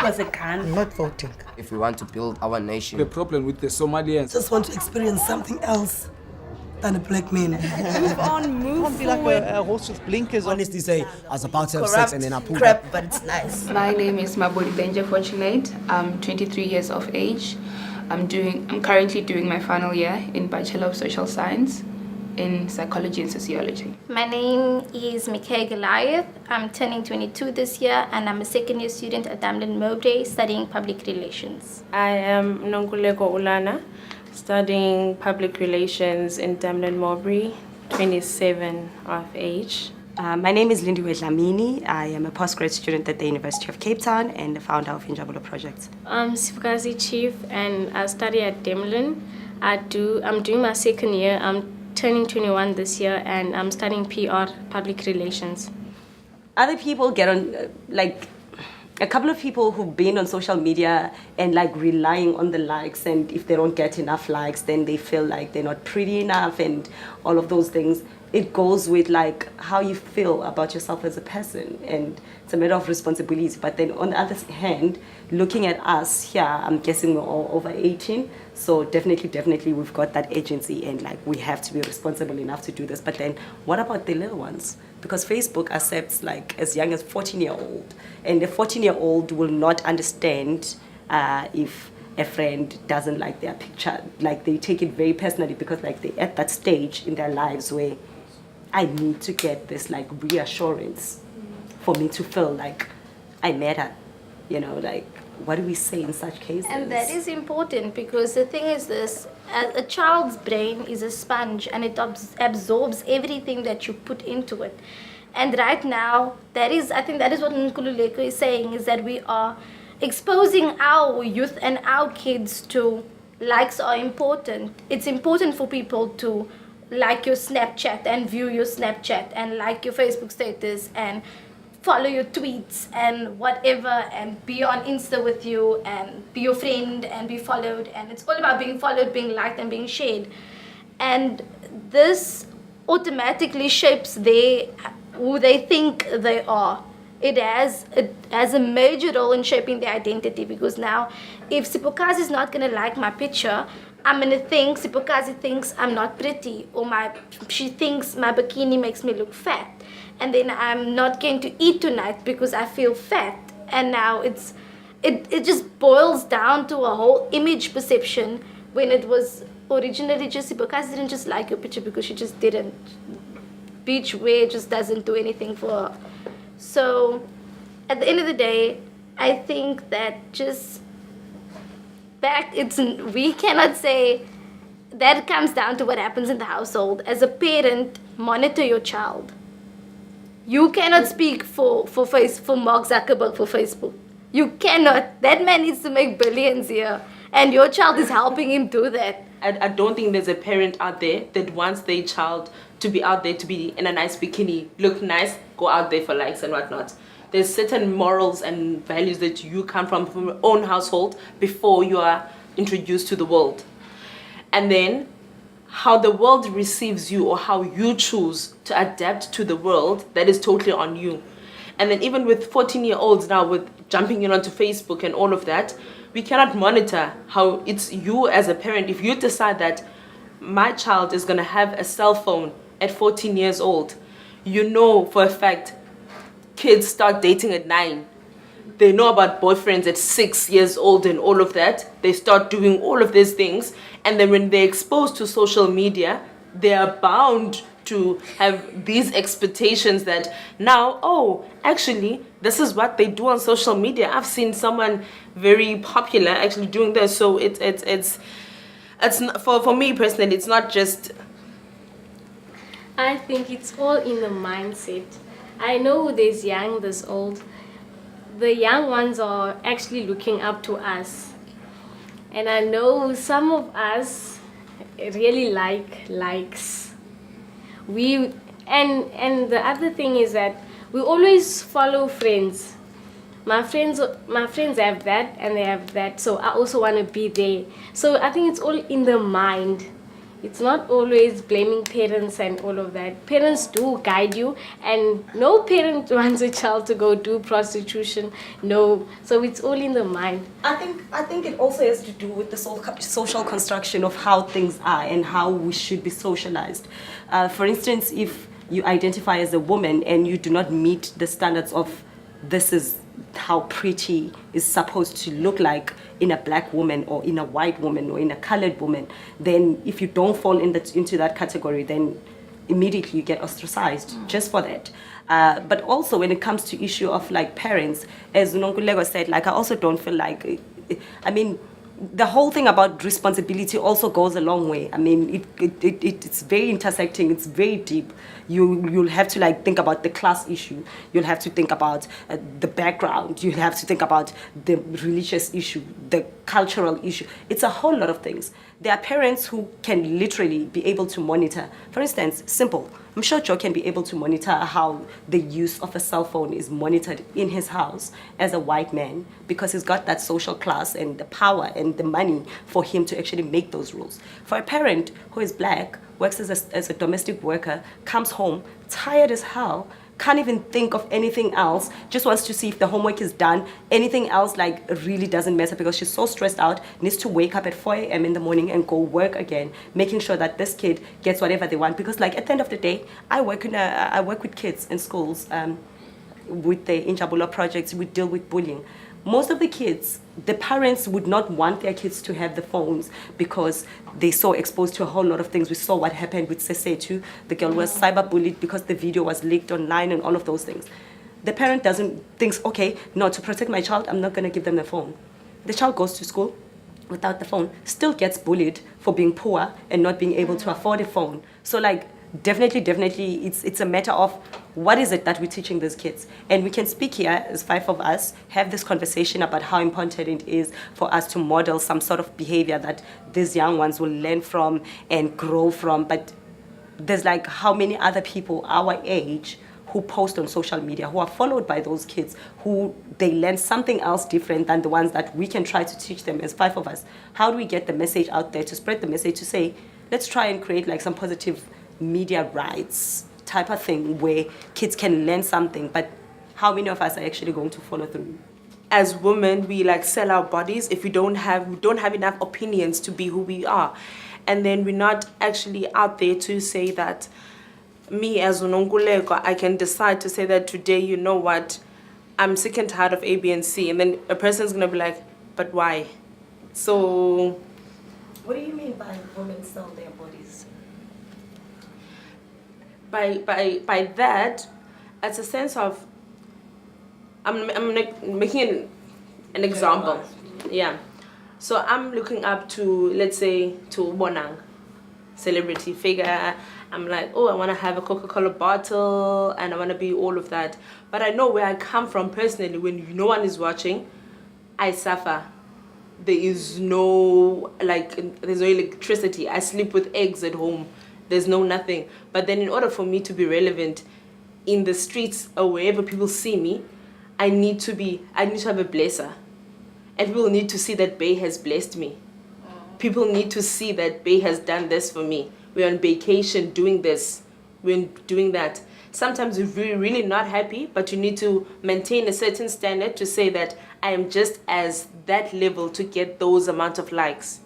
was a gun. I'm not voting. If we want to build our nation. The problem with the Somalians. Just want to experience something else than a black man. Move on, move Can't be like a horse with blinkers. Honestly say, I was about to have sex and then I pulled crap, up. but it's nice. My name is Maboli Benja Fortunate. I'm 23 years of age. I'm currently doing my final year in Bachelor of Social Science in Psychology and Sociology. My name is Mikhail Goliath. I'm turning 22 this year and I'm a second year student at Damlin Mowbray studying public relations. I am Nonguleko Ulana, studying public relations in Damlin Mowbray, 27 of age. My name is Lindiwe Dlamini. I am a postgrad student at the University of Cape Town and the founder of Injabulo Project. I'm Sifukazi Chief and I study at Damlin. I'm doing my second year. I'm turning 21 this year and I'm studying PR, public relations. Other people get on, a couple of people who've been on social media and relying on the likes, and if they don't get enough likes, then they feel like they're not pretty enough and all of those things. It goes with how you feel about yourself as a person, and it's a matter of responsibility. But then on the other hand, looking at us here, I'm guessing we're all over 18, so definitely we've got that agency and we have to be responsible enough to do this. But then what about the little ones? Because Facebook accepts as young as 14-year-old, and a 14-year-old will not understand if a friend doesn't like their picture. They take it very personally because they're at that stage in their lives where I need to get this reassurance for me to feel like I matter. What do we say in such cases? And that is important because the thing is this, a child's brain is a sponge and it absorbs everything that you put into it. And right now, I think that is what Nkululeko is saying, is that we are exposing our youth and our kids to likes are important. It's important for people to like your Snapchat and view your Snapchat and like your Facebook status and follow your tweets and whatever and be on Insta with you and be your friend and be followed, and it's all about being followed, being liked and being shared. And this automatically shapes who they think they are. It has a major role in shaping their identity, because now if Sipokazi is not going to like my picture, I'm going to think Sipokazi thinks I'm not pretty, or she thinks my bikini makes me look fat. And then I'm not going to eat tonight because I feel fat. And now it just boils down to a whole image perception, when it was originally just Sipokazi didn't just like your picture because she just didn't. Beach wear just doesn't do anything for her. So at the end of the day, I think that we cannot say that. Comes down to what happens in the household. As a parent, monitor your child. You cannot speak for Mark Zuckerberg for Facebook. You cannot. That man needs to make billions here, and your child is helping him do that. I don't think there's a parent out there that wants their child to be out there, to be in a nice bikini, look nice, go out there for likes and whatnot. There's certain morals and values that you come from your own household before you are introduced to the world. And then how the world receives you, or how you choose to adapt to the world, that is totally on you. And then even with 14-year-olds now, with jumping in onto Facebook and all of that, we cannot monitor how it's you as a parent. If you decide that my child is going to have a cell phone at 14 years old, you know for a fact kids start dating at 9. They know about boyfriends at 6 years old and all of that. They start doing all of these things. And then when they're exposed to social media, they are bound to have these expectations that now, actually, this is what they do on social media. I've seen someone very popular actually doing this. So it's not, for me personally, it's not just... I think it's all in the mindset. I know there's young, there's old. The young ones are actually looking up to us. And I know some of us really like likes. And the other thing is that we always follow friends. My friends have that and they have that, so I also want to be there. So I think it's all in the mind. it's not always blaming parents and all of that. Parents do guide you, and no parent wants a child to go do prostitution. No, so it's all in the mind. I think it also has to do with the social construction of how things are and how we should be socialized. For instance, if you identify as a woman and you do not meet the standards of this is how pretty is supposed to look like in a black woman or in a white woman or in a colored woman, then if you don't fall into that category, then immediately you get ostracized just for that. But also when it comes to issue of like parents, as Nonkulego said, like I also don't feel like, I mean, the whole thing about responsibility also goes a long way. I mean, it's very intersecting. It's very deep. You'll have to like think about the class issue. You'll have to think about the background. You'll have to think about the religious issue, the cultural issue. It's a whole lot of things. There are parents who can literally be able to monitor. For instance, simple. I'm sure Joe can be able to monitor how the use of a cell phone is monitored in his house as a white man, because he's got that social class and the power and the money for him to actually make those rules. For a parent who is black, works as a domestic worker, comes home, tired as hell, can't even think of anything else, just wants to see if the homework is done, anything else like really doesn't matter because she's so stressed out, needs to wake up at 4 a.m. in the morning and go work again, making sure that this kid gets whatever they want. Because like at the end of the day, I work with kids in schools, with the Injabula projects, we deal with bullying. Most of the kids, the parents would not want their kids to have the phones because they saw exposed to a whole lot of things. We saw what happened with Sesetu. The girl was cyberbullied because the video was leaked online and all of those things. The parent thinks, okay, no, to protect my child, I'm not going to give them the phone. The child goes to school without the phone, still gets bullied for being poor and not being able to afford a phone. So like, definitely, it's a matter of what is it that we're teaching these kids. And we can speak here as 5 of us, have this conversation about how important it is for us to model some sort of behavior that these young ones will learn from and grow from. But there's like how many other people our age who post on social media, who are followed by those kids, who they learn something else different than the ones that we can try to teach them as 5 of us. How do we get the message out there to spread the message to say, let's try and create like some positive media rights type of thing where kids can learn something, but how many of us are actually going to follow through? As women, we like sell our bodies if we don't have enough opinions to be who we are. And then we're not actually out there to say that me as Unonguleko, I can decide to say that today, you know what, I'm sick and tired of A, B, and C. And then a person's going to be like, but why? So... What do you mean by women sell their bodies? By that, it's a sense of, I'm making an example. Yeah. So I'm looking up to, let's say, to Bonang, celebrity figure. I'm like, oh, I want to have a Coca-Cola bottle and I want to be all of that. But I know where I come from personally. When no one is watching, I suffer. There is no, there's no electricity. I sleep with eggs at home. There's no nothing. But then in order for me to be relevant in the streets or wherever people see me, I need to have a blesser. And people need to see that Bay has blessed me. People need to see that Bay has done this for me. We're on vacation doing this. We're doing that. Sometimes you're really not happy, but you need to maintain a certain standard to say that I am just as that level to get those amount of likes.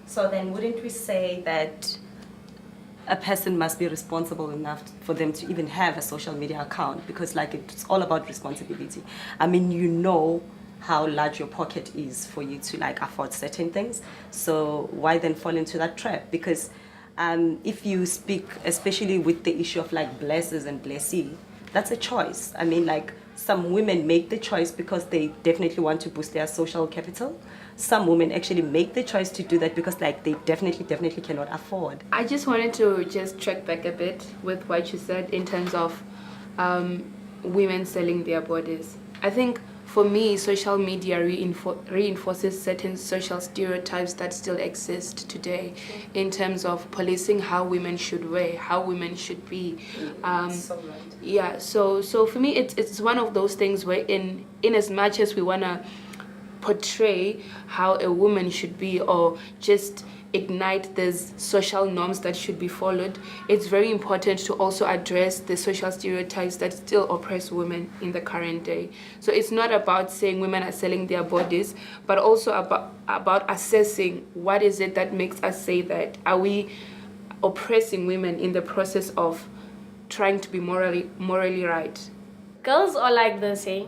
So then wouldn't we say that a person must be responsible enough for them to even have a social media account? Because it's all about responsibility. I mean, you know how large your pocket is for you to afford certain things. So why then fall into that trap? Because if you speak, especially with the issue of blessers and blessee, that's a choice. I mean, some women make the choice because they definitely want to boost their social capital. Some women actually make the choice to do that because they definitely cannot afford. I just wanted to just track back a bit with what you said in terms of women selling their bodies. I think for me, social media reinforces certain social stereotypes that still exist today in terms of policing how women should wear, how women should be. So right. Yeah, so for me, it's one of those things where in as much as we want to portray how a woman should be or just ignite these social norms that should be followed, it's very important to also address the social stereotypes that still oppress women in the current day. So it's not about saying women are selling their bodies, but also about assessing what is it that makes us say that. Are we oppressing women in the process of trying to be morally right? Girls are like this, eh?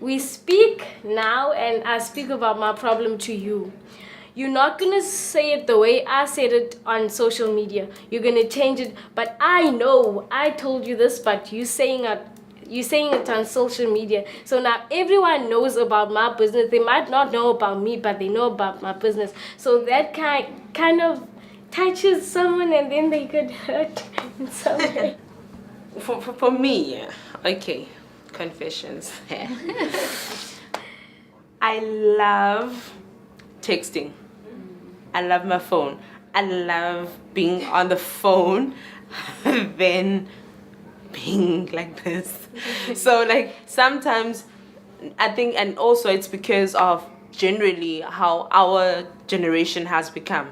We speak now and I speak about my problem to you. You're not gonna say it the way I said it on social media. You're gonna change it, but I know I told you this, but you're saying it on social media. So now everyone knows about my business. They might not know about me, but they know about my business. So that kind of touches someone, and then they get hurt in some way. For me, okay, confessions. I love texting. I love my phone. I love being on the phone then being like this. So like sometimes I think, and also it's because of generally how our generation has become.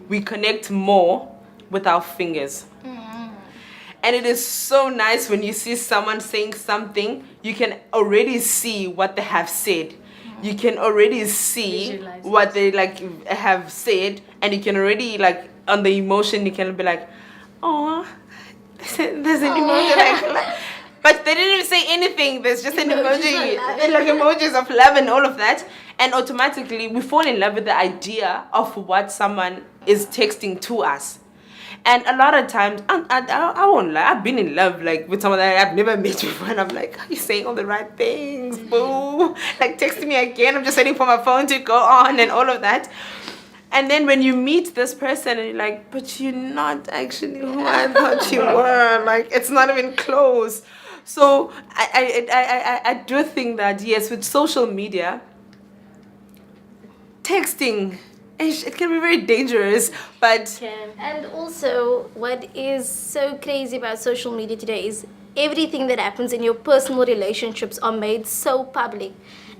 We connect more with our fingers. And it is so nice when you see someone saying something, you can already see what they have said. You can already see what they like have said, and you can already like on the emotion you can be like, oh, there's an emoji like, but they didn't even say anything. There's just an emoji, like emojis of love and all of that, and automatically we fall in love with the idea of what someone is texting to us. And a lot of times, I won't lie, I've been in love like with someone that I've never met before, and I'm like, are you saying all the right things, boo? Like texting me again, I'm just waiting for my phone to go on and all of that. And then when you meet this person and you're like, but you're not actually who I thought you were, like it's not even close. So I do think that yes, with social media, texting, it can be very dangerous, but... And also, what is so crazy about social media today is everything that happens in your personal relationships are made so public.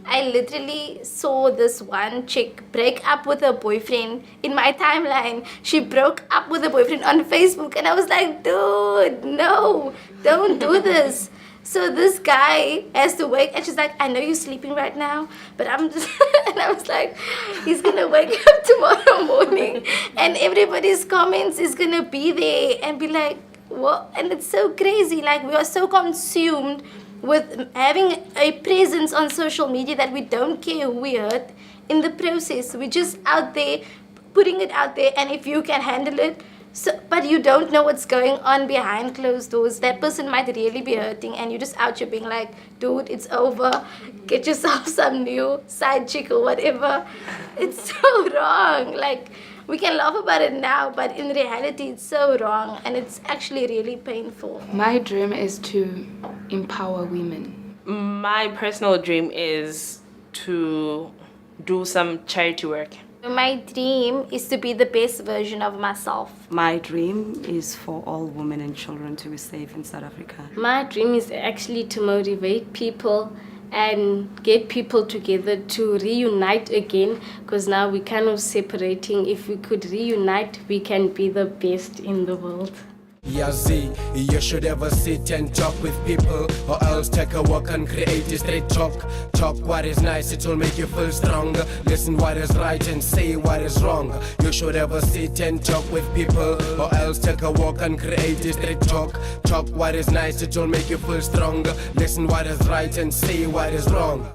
I literally saw this one chick break up with her boyfriend in my timeline. She broke up with her boyfriend on Facebook, and I was like, dude, no, don't do this. So this guy has to wake, and she's like, I know you're sleeping right now, but I'm just, and I was like, he's gonna wake up tomorrow morning, and everybody's comments is gonna be there and be like, what? And it's so crazy, like we are so consumed with having a presence on social media that we don't care who we hurt in the process. We're just out there, putting it out there, and if you can handle it, so, but you don't know what's going on behind closed doors. That person might really be hurting, and you're just out here being like, dude, it's over. Get yourself some new side chick or whatever. It's so wrong. Like, we can laugh about it now, but in reality, it's so wrong, and it's actually really painful. My dream is to empower women. My personal dream is to do some charity work. My dream is to be the best version of myself. My dream is for all women and children to be safe in South Africa. My dream is actually to motivate people and get people together to reunite again, because now we're kind of separating. If we could reunite, we can be the best in the world. Yazi, you should ever sit and talk with people, or else take a walk and create a straight talk. Talk what is nice, it will make you feel stronger. Listen what is right and say what is wrong. You should ever sit and talk with people, or else take a walk and create a straight talk. Talk what is nice, it will make you feel stronger. Listen what is right and say what is wrong.